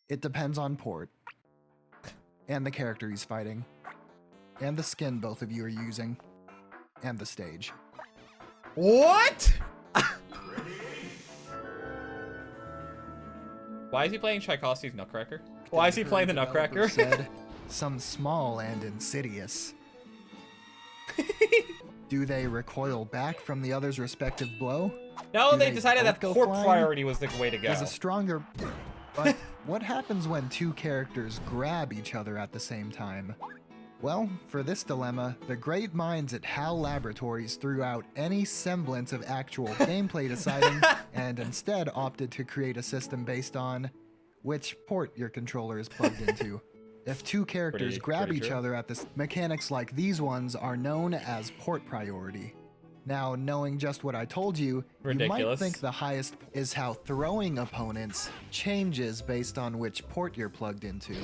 It depends on port, and the character he's fighting, and the skin both of you are using, and the stage. What? Why is he playing Tchaikovsky's Nutcracker? Why is he playing the Nutcracker? Said, some small and insidious. Do they recoil back from the other's respective blow? No, Do they decided that both go port flying? priority was the way to go. There's a stronger... But what happens when two characters grab each other at the same time? Well, for this dilemma, the great minds at HAL Laboratories threw out any semblance of actual gameplay deciding and instead opted to create a system based on which port your controller is plugged into. If two characters grab each other at this, mechanics like these ones are known as port priority. Now, knowing just what I told you, you might think the highest is how throwing opponents changes based on which port you're plugged into.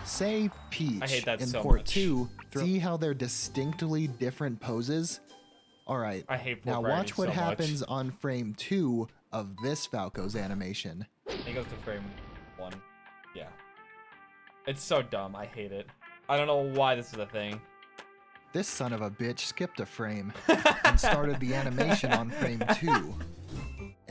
Say Peach in port 2, see how they're distinctly different poses? Alright, now watch what happens on frame 2 of this Falco's animation. He goes to frame 1. Yeah. It's so dumb, I hate it. I don't know why this is a thing. This son of a bitch skipped a frame and started the animation on frame 2.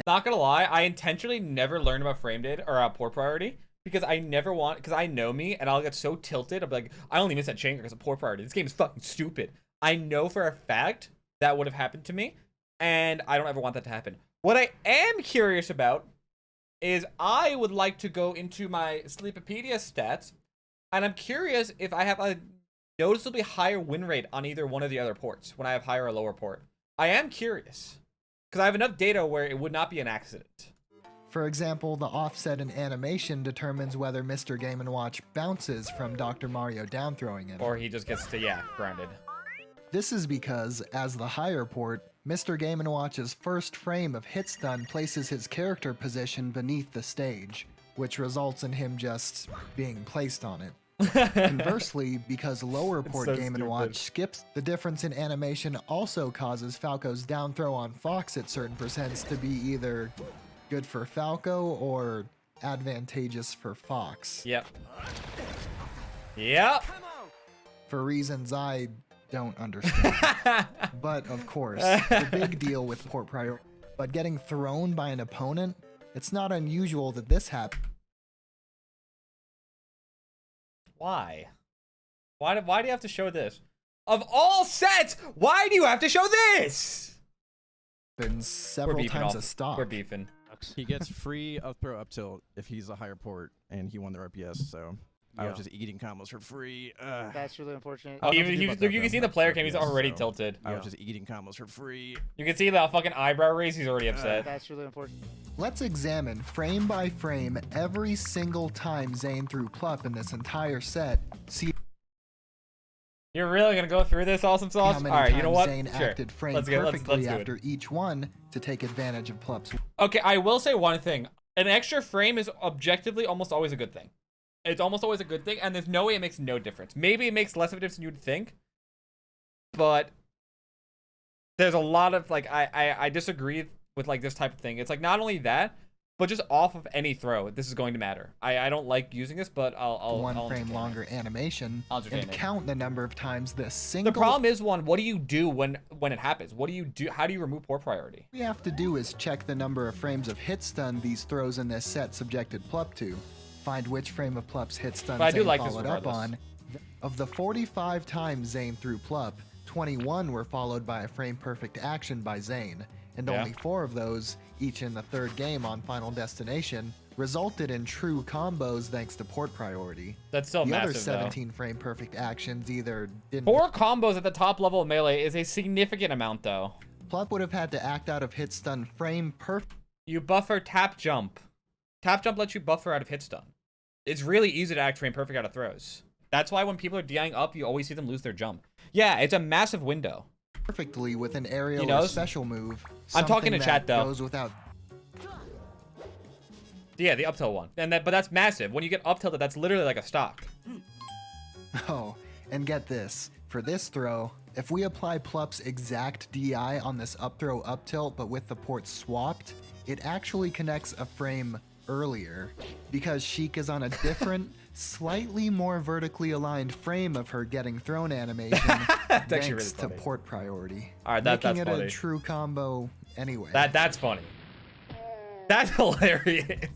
Not gonna lie, I intentionally never learned about frame data or port priority because I never want, because I know me and I'll get so tilted. I'll be like, I only miss that chain because of port priority. This game is fucking stupid. I know for a fact that would have happened to me and I don't ever want that to happen. What I am curious about is I would like to go into my Sleepopedia stats and I'm curious if I have a noticeably higher win rate on either one of the other ports when I have higher or lower port. I am curious because I have enough data where it would not be an accident. For example, the offset in animation determines whether Mr. Game & Watch bounces from Dr. Mario down throwing him. Or he just gets to, yeah, grounded. This is because, as the higher port, Mr. Game & Watch's first frame of hit stun places his character position beneath the stage, which results in him just being placed on it. Conversely, because lower port Game & Watch skips, the difference in animation also causes Falco's down throw on Fox at certain percents to be either good for Falco or advantageous for Fox. Yep. Yep. For reasons I don't understand. But of course, the big deal with port priority, but getting thrown by an opponent, it's not unusual that this happens. Why? Why do you have to show this? Of all sets, why do you have to show this? Been several times a stop. We're beefing. He gets free up throw up tilt if he's a higher port and he won the RPS, so I was just eating combos for free. That's really unfortunate. Oh, you can see the player cam, he's already tilted. I was just eating combos for free. You can see the fucking eyebrow raise, he's already upset. That's really unfortunate. Let's examine frame by frame every single time Zane threw Plup in this entire set. See You're really gonna go through this, AsumSaus? how many Alright, you know what? Zane Sure. acted frame Let's perfectly do after each one to take advantage of Plup's. Okay, I will say one thing. An extra frame is objectively almost always a good thing. It's almost always a good thing, and there's no way it makes no difference. Maybe it makes less of a difference than you would think, but there's a lot of, like, I disagree with, like, this type of thing. It's, like, not only that, but just off of any throw, this is going to matter. I don't like using this, but I'll one frame longer animation and count the number of times this single. The problem is, what do you do when it happens? What do you do? How do you remove port priority? What we have to do is check the number of frames of hit stun these throws in this set subjected Plup to. Find which frame of Plup's hit stun Zane followed up on. Of the 45 times Zane threw Plup, 21 were followed by a frame perfect action by Zane, and only 4 of those, each in the third game on Final Destination, resulted in true combos thanks to port priority. That's still massive, the other 17 frame perfect actions either didn't. 4 combos at the top level of Melee is a significant amount, though. Plup would have had to act out of hit stun frame perfect. You buffer tap jump. Tap jump lets you buffer out of hit stun. It's really easy to act frame perfect out of throws. That's why when people are DIing up, you always see them lose their jump. Yeah, it's a massive window. Perfectly with an aerial or special move. I'm talking to chat though. Goes without. Yeah, the up tilt one. But that's massive. When you get up tilted, that's literally like a stock. Oh, and get this. For this throw, if we apply Plup's exact DI on this up throw up tilt, but with the ports swapped, it actually connects a frame earlier, because Sheik is on a different, slightly more vertically aligned frame of her getting thrown animation That's actually thanks really to funny. port priority. All right, making that's it funny. a true combo anyway. That's funny. That's hilarious.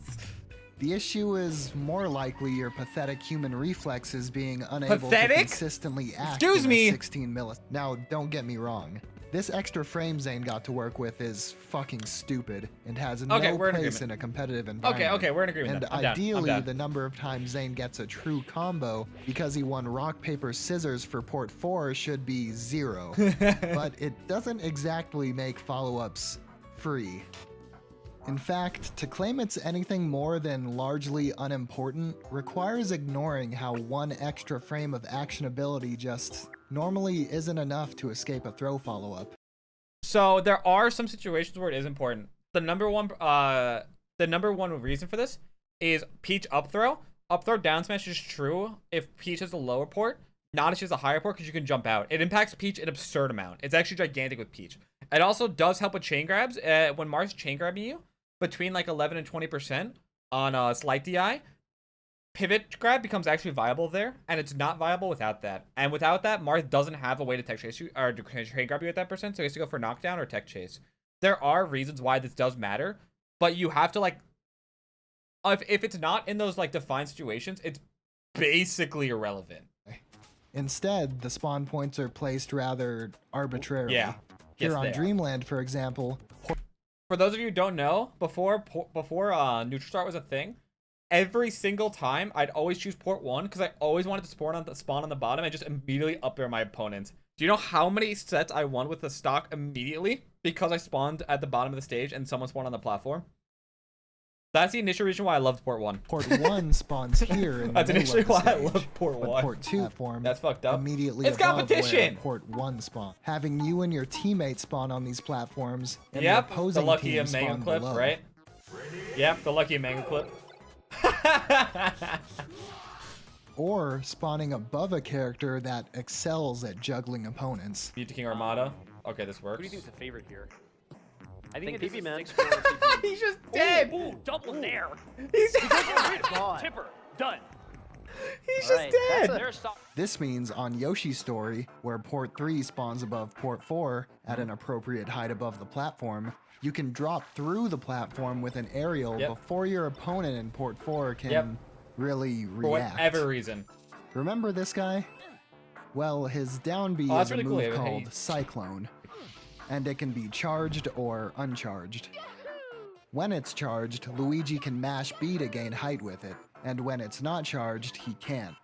The issue is more likely your pathetic human reflexes being unable Pathetic? to consistently act Excuse in me. a 16 millis. Now, don't get me wrong. This extra frame Zane got to work with is fucking stupid and has no Okay, we're in place agreement. in a competitive environment. Okay, we're in agreement. And then. I'm down. ideally, I'm down. the number of times Zane gets a true combo because he won rock, paper, scissors for port 4 should be 0. But it doesn't exactly make follow-ups free. In fact, to claim it's anything more than largely unimportant requires ignoring how one extra frame of actionability just normally isn't enough to escape a throw follow-up. So there are some situations where it is important. The number one reason for this is Peach up throw. Up throw down smash is true if Peach has a lower port, not if she has a higher port because you can jump out. It impacts Peach an absurd amount. It's actually gigantic with Peach. It also does help with chain grabs. When Marth's chain grabbing you, between like 11 and 20% on slight DI, pivot grab becomes actually viable there, and it's not viable without that. And without that, Marth doesn't have a way to tech chase you or to chain grab you at that percent, so he has to go for knockdown or tech chase. There are reasons why this does matter, but you have to like, if it's not in those like defined situations, it's basically irrelevant. Instead, the spawn points are placed rather arbitrarily. Yeah. Here Yes, on they are. Dreamland, for example, For those of you who don't know, before neutral start was a thing, every single time I'd always choose port 1 because I always wanted to spawn on the bottom and just immediately up air my opponents. Do you know how many sets I won with the stock immediately because I spawned at the bottom of the stage and someone spawned on the platform? That's the initial reason why I loved port 1. port 1 spawns here in the That's middle initially of the why I stage, love port but 1. port 2 platform That's fucked up. immediately It's above competition! where port 1 spawn. Having you and your teammates spawn on these platforms and Yep, the opposing the lucky team mango spawn clip, below. right? Yep, the lucky mango clip. Or spawning above a character that excels at juggling opponents. Beat to King Armada. Okay, this Who do you works. think is the favorite here? I Think think PP, it man. is 6-4 PP. He's just dead. Ooh, double nair. He's God. Tipper, done. just Alright, dead. There's stop. This means on Yoshi's story, where port 3 spawns above port 4 at an appropriate height above the platform, you can drop through the platform with an aerial Yep. before your opponent in port 4 can Yep. really For react. whatever reason. Remember this guy? Well, his down B Oh, is that's a really cool, move yeah, but called hey. Cyclone, and it can be charged or uncharged. When it's charged, Luigi can mash B to gain height with it, and when it's not charged, he can't.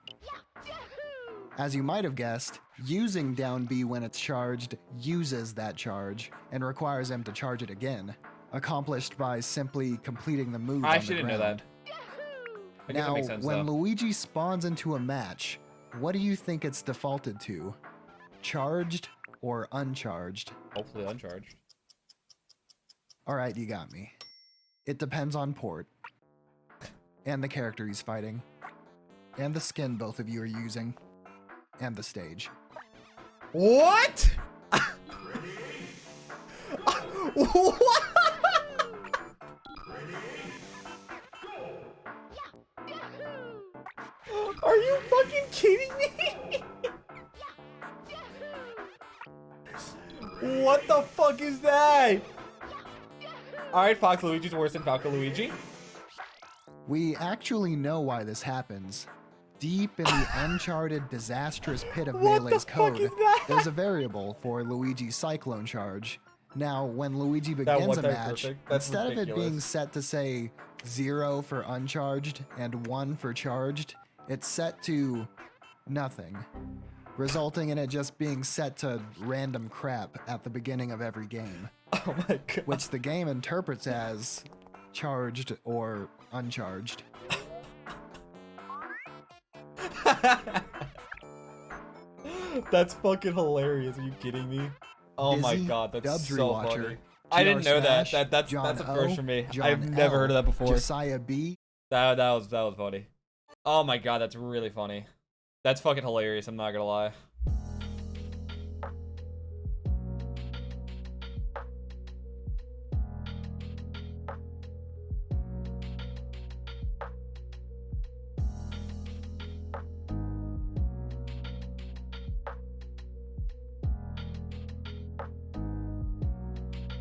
As you might have guessed, using down B when it's charged uses that charge and requires him to charge it again, accomplished by simply completing the move I on the actually didn't know ground. that. I guess that Now, makes sense, when though. Luigi spawns into a match, what do you think it's defaulted to? Charged or uncharged? Hopefully uncharged. Alright, you got me. It depends on port, and the character he's fighting, and the skin both of you are using, and the stage. What? What? Are you fucking kidding me? What the fuck is that? Alright, Fox Luigi's worse than Falco Luigi. We actually know why this happens. Deep in the uncharted, disastrous pit of What the Melee's fuck code, is that? there's a variable for Luigi's Cyclone charge. Now, when Luigi begins one a time match, perfect. That's instead of it being ridiculous. set to say 0 for uncharged and 1 for charged, it's set to nothing, resulting in it just being set to random crap at the beginning of every game, Oh my god. which the game interprets as charged or uncharged. That's fucking hilarious. Are you kidding me? Oh my Busy god, that's Dubs so rewatcher, funny. I didn't know that. Smash, That's John a first O, for me. John I've never L, heard of that before. Josiah B. That was funny. Oh my god, that's really funny. That's fucking hilarious. I'm not gonna lie.